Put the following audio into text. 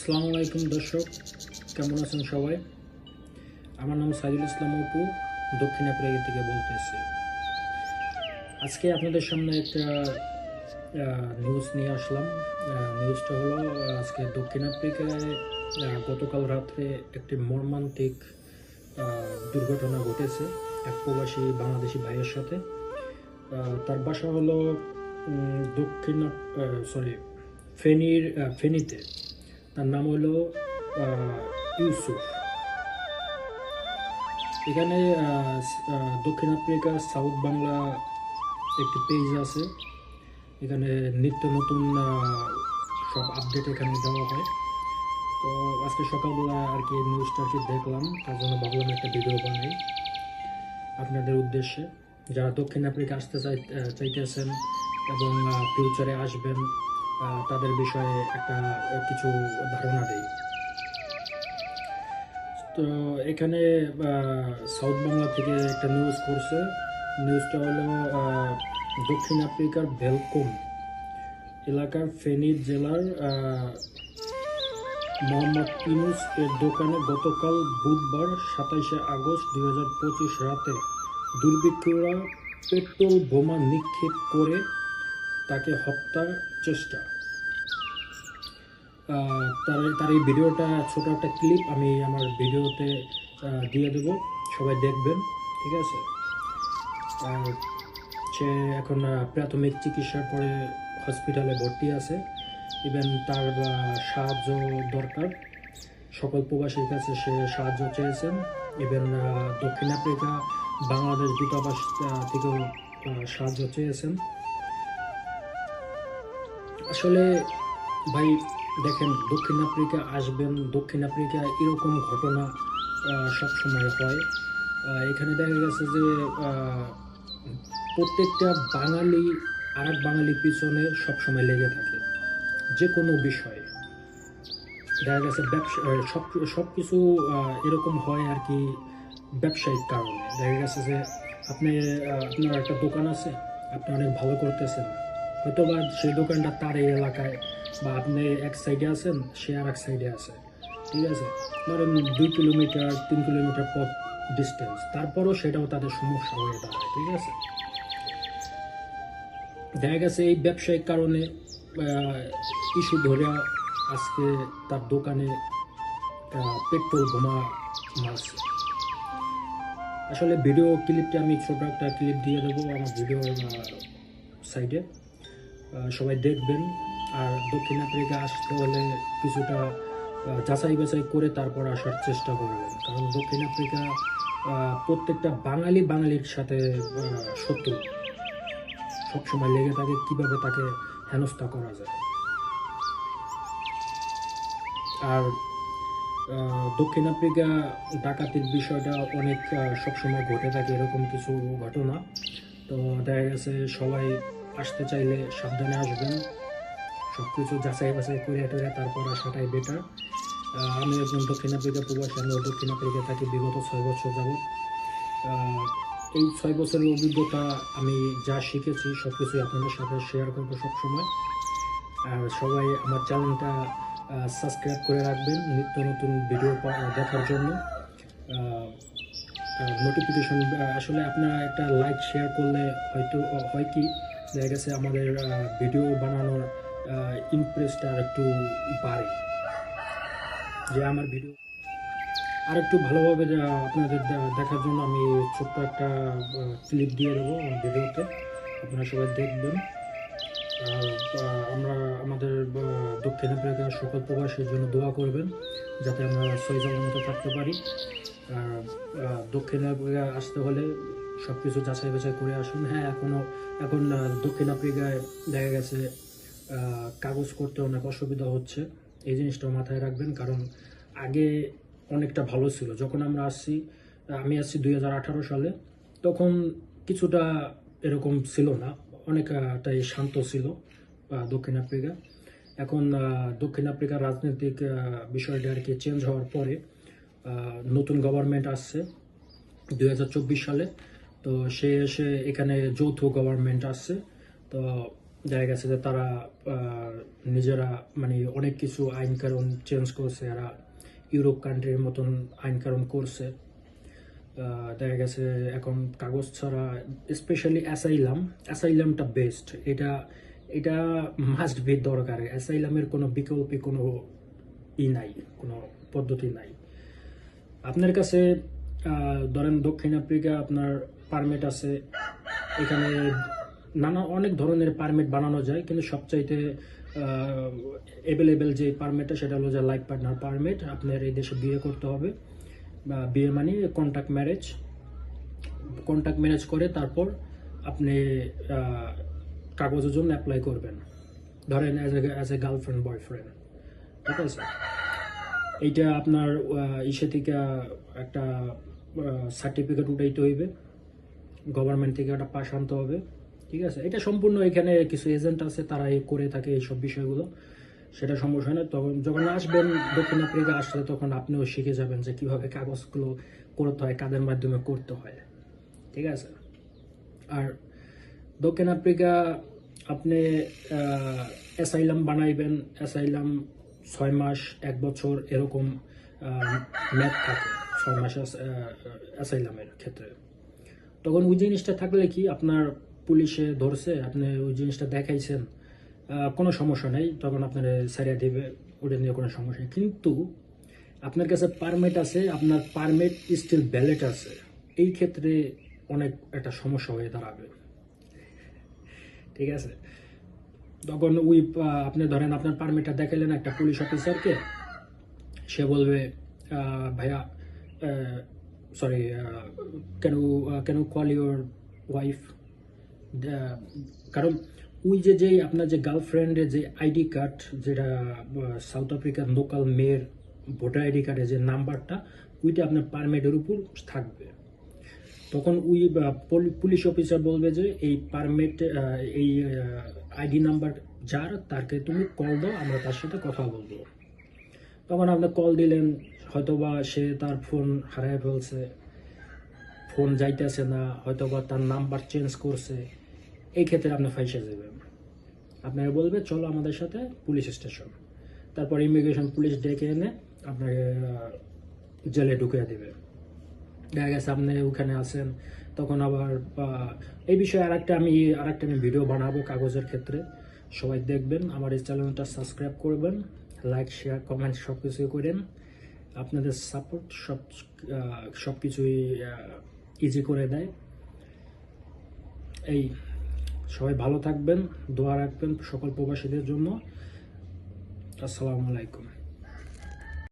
আসসালামু আলাইকুম দর্শক, কেমন আছেন সবাই? আমার নাম সাইদুল ইসলাম অপু, দক্ষিণ আফ্রিকা থেকে বলতেছি। আজকে আপনাদের সামনে একটা নিউজ নিয়ে আসলাম। নিউজটা হলো আজকে দক্ষিণ আফ্রিকায় গতকাল রাত্রে একটি মর্মান্তিক দুর্ঘটনা ঘটেছে এক প্রবাসী বাংলাদেশি ভাইয়ের সাথে। তার বাসা হলো দক্ষিণ ফেনীতে। তার নাম হলো ইউসুফ। এখানে দক্ষিণ আফ্রিকা সাউথ বাংলা একটি পেজ আছে, এখানে নিত্য নতুন সব আপডেট এখানে দেওয়া হয়। তো আজকে সকালবেলা আর কি নিউজটা আর কি দেখলাম, তার জন্য ভাবলাম একটা ভিডিও বানাই আপনাদের উদ্দেশ্যে। যারা দক্ষিণ আফ্রিকা আসতে চাইতেছেন এবং ফিউচারে আসবেন, তাদের বিষয়ে একটা কিছু ধারণা দেই। তো এখানে সাউথ বাংলা থেকে একটা নিউজ করছে। নিউজটা হলো দক্ষিণ আফ্রিকার ভেলকম এলাকার ফেনী জেলার মোহাম্মদ ইউনুস এর দোকানে গতকাল বুধবার 27 আগস্ট 2025 রাতে দুর্বৃত্তরা পেট্রোল বোমা নিক্ষেপ করে তাকে হত্যার চেষ্টা। তার এই ভিডিওটা ছোট একটা ক্লিপ আমি আমার ভিডিওতে দিয়ে দেব, সবাই দেখবেন, ঠিক আছে? আর সে এখন প্রাথমিক চিকিৎসার পরে হসপিটালে ভর্তি আছে। ইভেন তার সাহায্য দরকার, সকল প্রবাসীর কাছে সে সাহায্য চেয়েছেন। ইভেন দক্ষিণ আফ্রিকা বাংলাদেশ দূতাবাস থেকেও সাহায্য চেয়েছেন। আসলে ভাই দেখেন, দক্ষিণ আফ্রিকা আসবেন, দক্ষিণ আফ্রিকা এরকম ঘটনা সবসময় হয়। এখানে দেখা গেছে যে প্রত্যেকটা বাঙালি আর এক বাঙালির পিছনে সবসময় লেগে থাকে, যে কোনো বিষয়ে। দেখা গেছে ব্যবসা সব কিছু এরকম হয় আর কি, ব্যবসায়িক কারণে। দেখা গেছে যে আপনার একটা দোকান আছে, আপনি অনেক ভালো করতেছেন, হয়তো বা সেই দোকানটা তার এই এলাকায়, বা আপনি এক সাইডে আছেন, সে আর এক সাইডে আছে, ঠিক আছে? ধরেন 2 কিলোমিটার 3 কিলোমিটার পথ ডিস্টেন্স, তারপরও সেটাও তাদের সমস্যা হয়ে দাঁড়ায়, ঠিক আছে? দেখা গেছে এই ব্যবসায়িক কারণে ইস্যু ধরে আজকে তার দোকানে পেট্রোল বোমা মারছে। আসলে ভিডিও ক্লিপটা আমি ছোট একটা ক্লিপ দিয়ে দেবো আমার ভিডিওর সাইডে, সবাই দেখবেন। আর দক্ষিণ আফ্রিকা আসতে হলে কিছুটা যাচাই বাছাই করে তারপর আসার চেষ্টা করবেন, কারণ দক্ষিণ আফ্রিকা প্রত্যেকটা বাঙালির সাথে শত্রু, সবসময় লেগে থাকে কীভাবে তাকে হেনস্থা করা যায়। আর দক্ষিণ আফ্রিকা ডাকাতির বিষয়টা অনেক সবসময় ঘটে থাকে, এরকম কিছু ঘটনা। তো দেখা গেছে সবাই আসতে চাইলে সাবধানে আসবেন, সব কিছু যাচাই বাছাই করে টেরে তারপর আসাটাই বেটার। আমি একজন দক্ষিণ আফ্রিকা প্রবাসী, আমি দক্ষিণ আফ্রিকা থাকি বিগত 6 বছর যাবৎ। এই 6 বছরের অভিজ্ঞতা, আমি যা শিখেছি সব কিছুই আপনাদের সাথে শেয়ার করবো সবসময়। আর সবাই আমার চ্যানেলটা সাবস্ক্রাইব করে রাখবেন নিত্য নতুন ভিডিও দেখার জন্য। নোটিফিকেশন আসলে আপনারা একটা লাইক শেয়ার করলে হয়তো হয় কি, দেখা গেছে আমাদের ভিডিও বানানোর ইন্টারেস্টটা আর একটু বাড়ে, যে আমার ভিডিও আর একটু ভালোভাবে আপনাদের দেখার জন্য আমি ছোট্ট একটা ক্লিপ দিয়ে দেবো আমার ভিডিওতে, আপনারা সবাই দেখবেন। আমরা আমাদের দক্ষিণ আফ্রিকার সকল প্রবাসীর জন্য দোয়া করবেন, যাতে আমরা সহিসালামতে মতো থাকতে পারি। দক্ষিণ আফ্রিকা আসতে হলে সব কিছু যাচাই বাছাই করে আসুন। হ্যাঁ, এখন দক্ষিণ আফ্রিকায় দেখা গেছে কাগজ করতে অনেক অসুবিধা হচ্ছে, এই জিনিসটাও মাথায় রাখবেন। কারণ আগে অনেকটা ভালো ছিল, যখন আমি আসছি 2018 সালে, তখন কিছুটা এরকম ছিল না, অনেকটাই শান্ত ছিল দক্ষিণ আফ্রিকা। এখন দক্ষিণ আফ্রিকার রাজনৈতিক বিষয়টা আর কি চেঞ্জ হওয়ার পরে নতুন গভর্নমেন্ট আসছে 2024 সালে। তো সে এসে এখানে যৌথ গভর্নমেন্ট আসছে। তো দেখা গেছে যে তারা নিজেরা মানে অনেক কিছু আইন কানুন চেঞ্জ করছে, এরা ইউরোপ কান্ট্রির মতন আইন কানুন করছে। দেখা গেছে এখন কাগজ ছাড়া, স্পেশালি অ্যাসাইলামটা বেস্ট। এটা এটা মাস্ট বি দরকার। অ্যাসাইলামের কোনো বিকল্পী কোনো নাই, কোনো পদ্ধতি নাই। আপনার কাছে ধরেন দক্ষিণ আফ্রিকা আপনার পারমিট আছে, এখানে অনেক ধরনের পারমিট বানানো যায়, কিন্তু সবচাইতে অ্যাভেলেবেল যে পারমিটটা সেটা হলো যে লাইফ পার্টনার পারমিট। আপনার এই দেশে বিয়ে করতে হবে, বা বিয়ে মানে কন্ট্যাক্ট ম্যারেজ করে তারপর আপনি কাগজের জন্য অ্যাপ্লাই করবেন, ধরেন অ্যাজ এ গার্লফ্রেন্ড বয়ফ্রেন্ড। ঠিক আছে, এইটা আপনার ইসে থেকে একটা সার্টিফিকেট উঠাইতে হইবে, গভর্নমেন্ট থেকে একটা পাস আনতে হবে। ঠিক আছে, এটা সম্পূর্ণ এখানে কিছু এজেন্ট আছে, তারা করে থাকে এইসব বিষয়গুলো, সেটা সমস্যা না। তখন যখন আসবেন দক্ষিণ আফ্রিকা আসলে তখন আপনিও শিখে যাবেন যে কিভাবে কাগজগুলো করতে হয়, কাদের মাধ্যমে করতে হয়। ঠিক আছে, আর দক্ষিণ আফ্রিকা আপনি অ্যাসাইলাম বানাইবেন, অ্যাসাইলাম 6 মাস 1 বছর এরকম ম্যাথ থাকে 6 মাস অ্যাসাইলামের ক্ষেত্রে। তখন ওই জিনিসটা থাকলে কি আপনার পুলিশে ধরছে, আপনি ওই জিনিসটা দেখাইছেন, কোনো সমস্যা নেই, তখন আপনার সারিয়া দিবে, ওটা নিয়ে কোনো সমস্যা নেই। কিন্তু আপনার কাছে পারমিট আছে, আপনার পারমিট স্টিল ভ্যালিড আছে, এই ক্ষেত্রে অনেক একটা সমস্যা হয়ে দাঁড়াবে। ঠিক আছে, তখন ওই আপনি ধরেন আপনার পারমিটটা দেখাইলেন একটা পুলিশ অফিসারকে, সে বলবে ভাইয়া sorry can you call your wife, কারণ ওই যে আপনার যে গার্লফ্রেন্ডের যে আইডি কার্ড, যেটা সাউথ আফ্রিকার লোকাল মেয়ের ভোটার আইডি কার্ডের যে নাম্বারটা, ওইটা আপনার পারমিটের উপর থাকবে। তখন ওই পুলিশ অফিসার বলবে যে এই পারমিট, এই আইডি নাম্বার যার, তাকে তুমি কল দাও, আমরা তার সাথে কথা বলবো। তখন আপনি কল দিলেন, হয়তোবা সে তার ফোন হারায় ফেলছে, ফোন যাইতেছে না, হয়তোবা তার নাম্বার চেঞ্জ করছে, এই ক্ষেত্রে আপনি ফাইসে যাবেন। আপনাকে বলবে চলো আমাদের সাথে পুলিশ স্টেশন, তারপর ইমিগ্রেশন পুলিশ ডেকে এনে আপনাকে জেলে ঢুকিয়ে দেবে। দেখা গেছে আপনি ওখানে আছেন, তখন আবার এই বিষয়ে আরেকটা আমি ভিডিও বানাবো কাগজের ক্ষেত্রে, সবাই দেখবেন। আমার এই চ্যানেলটা সাবস্ক্রাইব করবেন, লাইক শেয়ার কমেন্ট সব কিছুই করেন। আপনাদের সাপোর্ট সব কিছুই ইজি করে দেয়। এই সবাই ভালো থাকবেন, দোয়া রাখবেন সকল প্রবাসীদের জন্য। আসসালামু আলাইকুম।